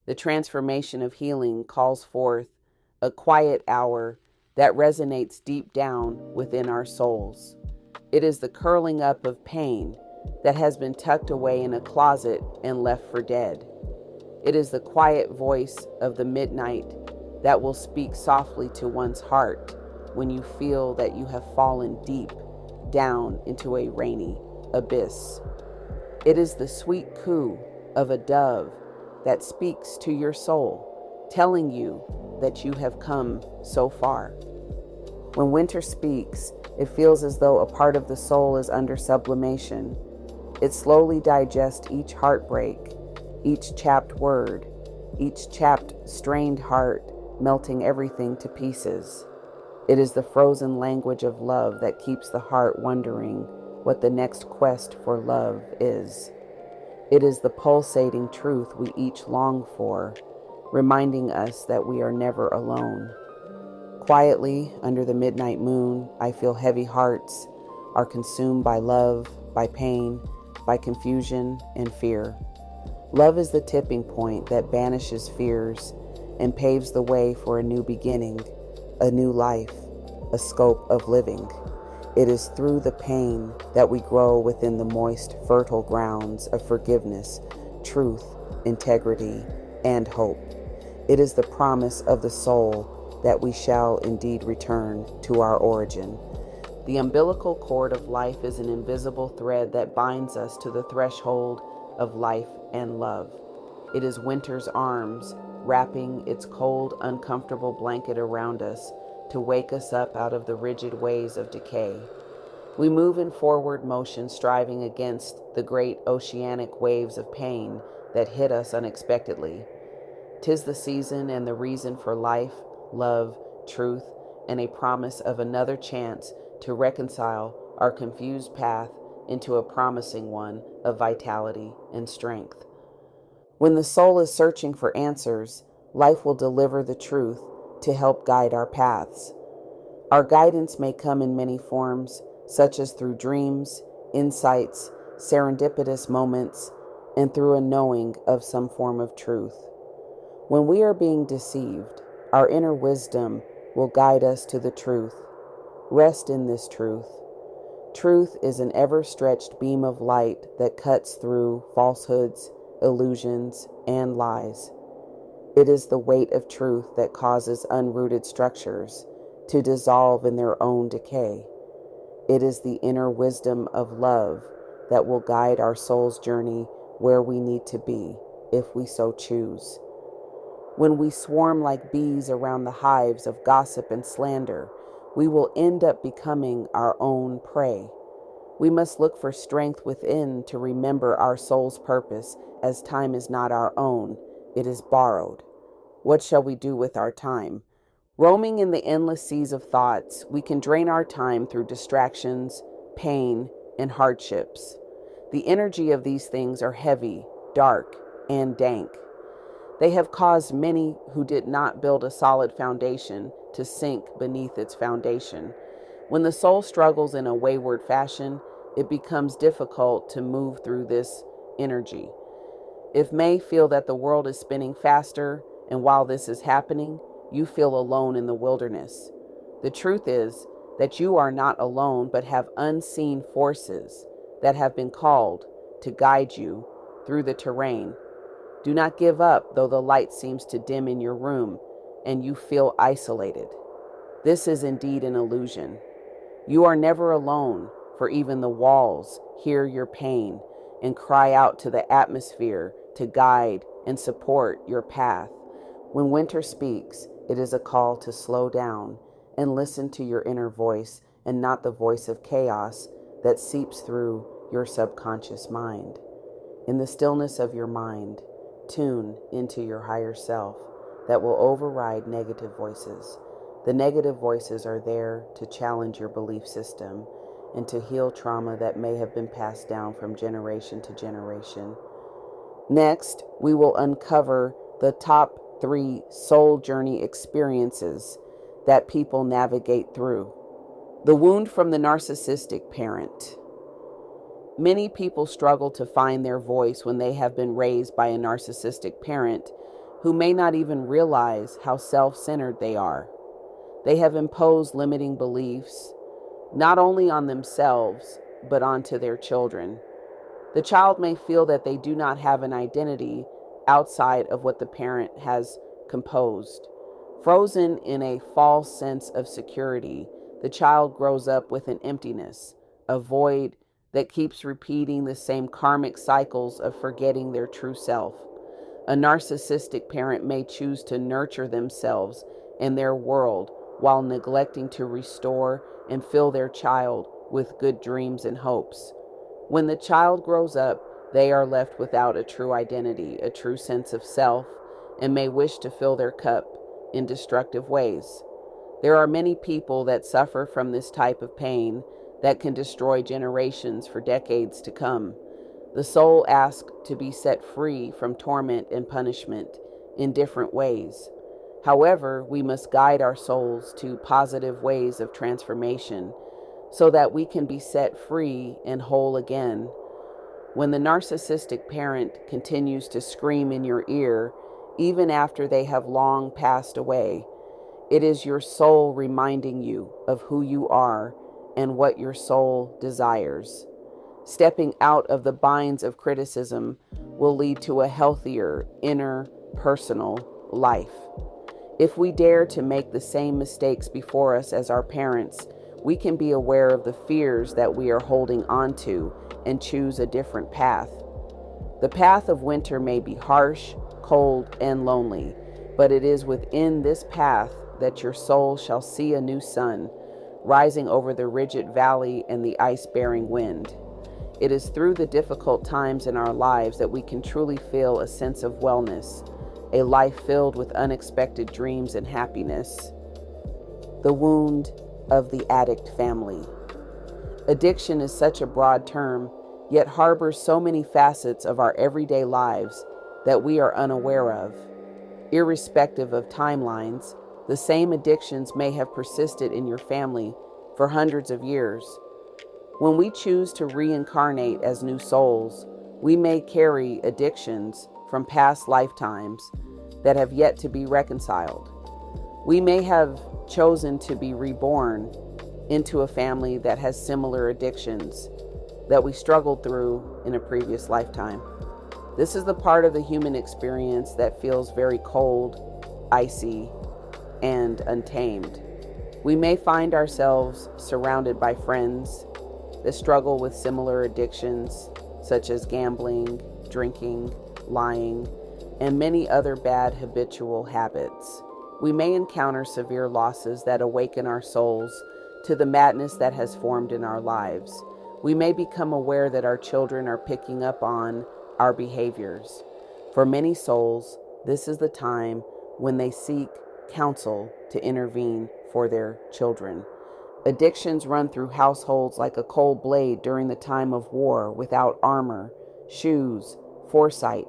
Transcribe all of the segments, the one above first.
The transformation of healing calls forth a quiet hour that resonates deep down within our souls. It is the curling up of pain that has been tucked away in a closet and left for dead. It is the quiet voice of the midnight that will speak softly to one's heart when you feel that you have fallen deep down into a rainy abyss. It is the sweet coo of a dove that speaks to your soul, telling you that you have come so far. When winter speaks, it feels as though a part of the soul is under sublimation. It slowly digests each heartbreak, each chapped word, each chapped, strained heart, melting everything to pieces. It is the frozen language of love that keeps the heart wondering what the next quest for love is. It is the pulsating truth we each long for, reminding us that we are never alone. Quietly, under the midnight moon, I feel heavy hearts are consumed by love, by pain, by confusion and fear. Love is the tipping point that banishes fears and paves the way for a new beginning, a new life, a scope of living. It is through the pain that we grow within the moist, fertile grounds of forgiveness, truth, integrity, and hope. It is the promise of the soul that we shall indeed return to our origin. The umbilical cord of life is an invisible thread that binds us to the threshold of life and love. It is winter's arms wrapping its cold, uncomfortable blanket around us to wake us up out of the rigid ways of decay. We move in forward motion, striving against the great oceanic waves of pain that hit us unexpectedly. 'Tis the season and the reason for life, love, truth, and a promise of another chance to reconcile our confused path into a promising one of vitality and strength. When the soul is searching for answers, life will deliver the truth to help guide our paths. Our guidance may come in many forms, such as through dreams, insights, serendipitous moments, and through a knowing of some form of truth. When we are being deceived, our inner wisdom will guide us to the truth. Rest in this truth. Truth is an ever-stretched beam of light that cuts through falsehoods, illusions, and lies. It is the weight of truth that causes unrooted structures to dissolve in their own decay. It is the inner wisdom of love that will guide our soul's journey where we need to be, if we so choose. When we swarm like bees around the hives of gossip and slander, we will end up becoming our own prey. We must look for strength within to remember our soul's purpose, as time is not our own, it is borrowed. What shall we do with our time? Roaming in the endless seas of thoughts, we can drain our time through distractions, pain, and hardships. The energy of these things are heavy, dark, and dank. They have caused many who did not build a solid foundation to sink beneath its foundation. When the soul struggles in a wayward fashion, it becomes difficult to move through this energy. It may feel that the world is spinning faster, and while this is happening, you feel alone in the wilderness. The truth is that you are not alone, but have unseen forces that have been called to guide you through the terrain. Do not give up, though the light seems to dim in your room and you feel isolated. This is indeed an illusion. You are never alone, for even the walls hear your pain and cry out to the atmosphere to guide and support your path. When winter speaks, it is a call to slow down and listen to your inner voice and not the voice of chaos that seeps through your subconscious mind. In the stillness of your mind, tune into your higher self that will override negative voices. The negative voices are there to challenge your belief system and to heal trauma that may have been passed down from generation to generation. Next, we will uncover the top 3 soul journey experiences that people navigate through. The wound from the narcissistic parent. Many people struggle to find their voice when they have been raised by a narcissistic parent who may not even realize how self-centered they are. They have imposed limiting beliefs, not only on themselves, but onto their children. The child may feel that they do not have an identity outside of what the parent has composed. Frozen in a false sense of security, the child grows up with an emptiness, a void that keeps repeating the same karmic cycles of forgetting their true self. A narcissistic parent may choose to nurture themselves and their world while neglecting to restore and fill their child with good dreams and hopes. When the child grows up, they are left without a true identity, a true sense of self, and may wish to fill their cup in destructive ways. There are many people that suffer from this type of pain that can destroy generations for decades to come. The soul asks to be set free from torment and punishment in different ways. However, we must guide our souls to positive ways of transformation so that we can be set free and whole again. When the narcissistic parent continues to scream in your ear, even after they have long passed away, it is your soul reminding you of who you are and what your soul desires. Stepping out of the binds of criticism will lead to a healthier inner personal life. If we dare to make the same mistakes before us as our parents, we can be aware of the fears that we are holding on to and choose a different path. The path of winter may be harsh, cold, and lonely, but it is within this path that your soul shall see a new sun rising over the rigid valley and the ice-bearing wind. It is through the difficult times in our lives that we can truly feel a sense of wellness, a life filled with unexpected dreams and happiness. The wound of the addict family. Addiction is such a broad term, yet harbors so many facets of our everyday lives that we are unaware of. Irrespective of timelines, the same addictions may have persisted in your family for hundreds of years. When we choose to reincarnate as new souls, we may carry addictions from past lifetimes that have yet to be reconciled. We may have chosen to be reborn into a family that has similar addictions that we struggled through in a previous lifetime. This is the part of the human experience that feels very cold, icy, and untamed. We may find ourselves surrounded by friends that struggle with similar addictions, such as gambling, drinking, lying, and many other bad habitual habits. We may encounter severe losses that awaken our souls to the madness that has formed in our lives. We may become aware that our children are picking up on our behaviors. For many souls, this is the time when they seek counsel to intervene for their children. Addictions run through households like a cold blade during the time of war without armor, shoes, foresight.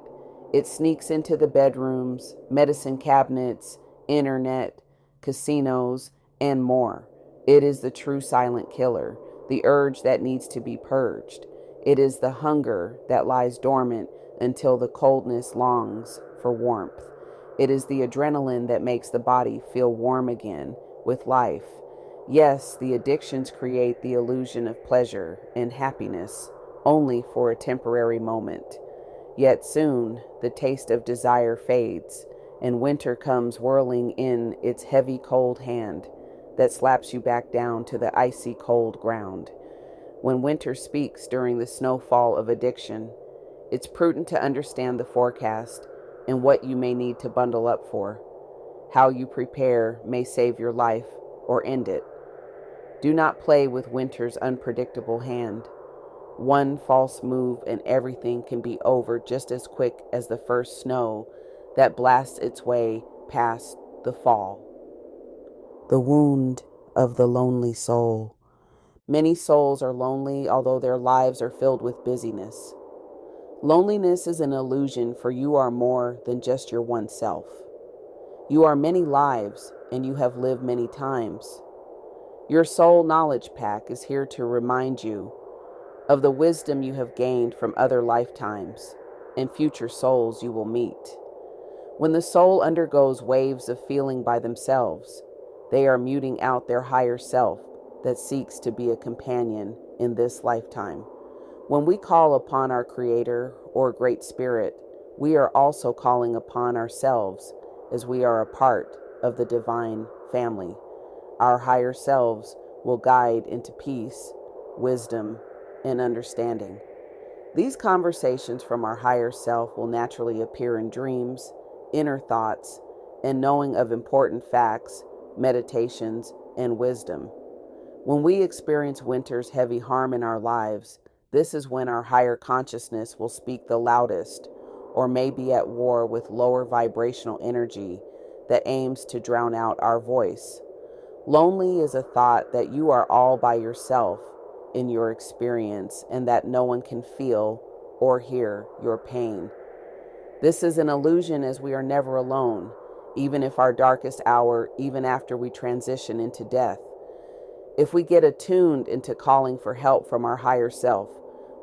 It sneaks into the bedrooms, medicine cabinets, internet, casinos, and more. It is the true silent killer, the urge that needs to be purged. It is the hunger that lies dormant until the coldness longs for warmth. It is the adrenaline that makes the body feel warm again with life. Yes, the addictions create the illusion of pleasure and happiness only for a temporary moment. Yet soon the taste of desire fades, and winter comes whirling in its heavy cold hand that slaps you back down to the icy cold ground. When winter speaks during the snowfall of addiction, it's prudent to understand the forecast and what you may need to bundle up for. How you prepare may save your life or end it. Do not play with winter's unpredictable hand. One false move and everything can be over just as quick as the first snow that blasts its way past the fall. The wound of the lonely soul. Many souls are lonely, although their lives are filled with busyness. Loneliness is an illusion, for you are more than just your one self. You are many lives, and you have lived many times. Your soul knowledge pack is here to remind you of the wisdom you have gained from other lifetimes and future souls you will meet. When the soul undergoes waves of feeling by themselves, they are muting out their higher self that seeks to be a companion in this lifetime. When we call upon our Creator or Great Spirit, we are also calling upon ourselves, as we are a part of the divine family. Our higher selves will guide into peace, wisdom, and understanding. These conversations from our higher self will naturally appear in dreams, inner thoughts, and knowing of important facts, meditations, and wisdom. When we experience winter's heavy harm in our lives, this is when our higher consciousness will speak the loudest, or may be at war with lower vibrational energy that aims to drown out our voice. Lonely is a thought that you are all by yourself in your experience and that no one can feel or hear your pain. This is an illusion, as we are never alone, even if our darkest hour, even after we transition into death. If we get attuned into calling for help from our higher self,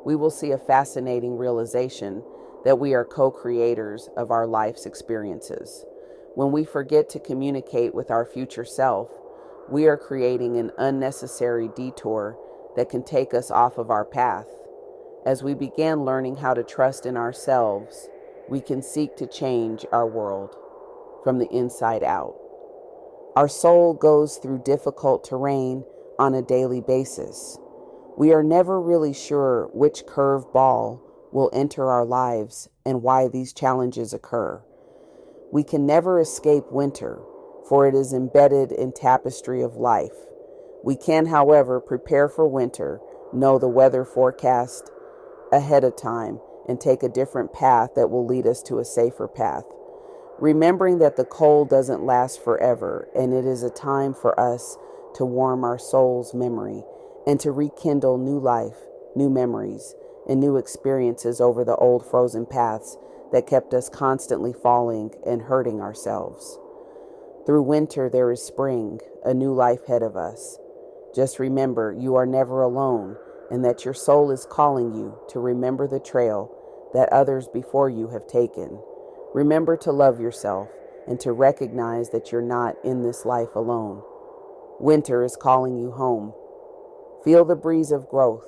we will see a fascinating realization that we are co-creators of our life's experiences. When we forget to communicate with our future self, we are creating an unnecessary detour that can take us off of our path. As we begin learning how to trust in ourselves, we can seek to change our world from the inside out. Our soul goes through difficult terrain on a daily basis. We are never really sure which curved ball will enter our lives and why these challenges occur. We can never escape winter, for it is embedded in tapestry of life. We can, however, prepare for winter, know the weather forecast ahead of time, and take a different path that will lead us to a safer path. Remembering that the cold doesn't last forever, and it is a time for us to warm our soul's memory and to rekindle new life, new memories, and new experiences over the old frozen paths that kept us constantly falling and hurting ourselves. Through winter, there is spring, a new life ahead of us. Just remember, you are never alone, and that your soul is calling you to remember the trail that others before you have taken. Remember to love yourself and to recognize that you're not in this life alone. Winter is calling you home. Feel the breeze of growth.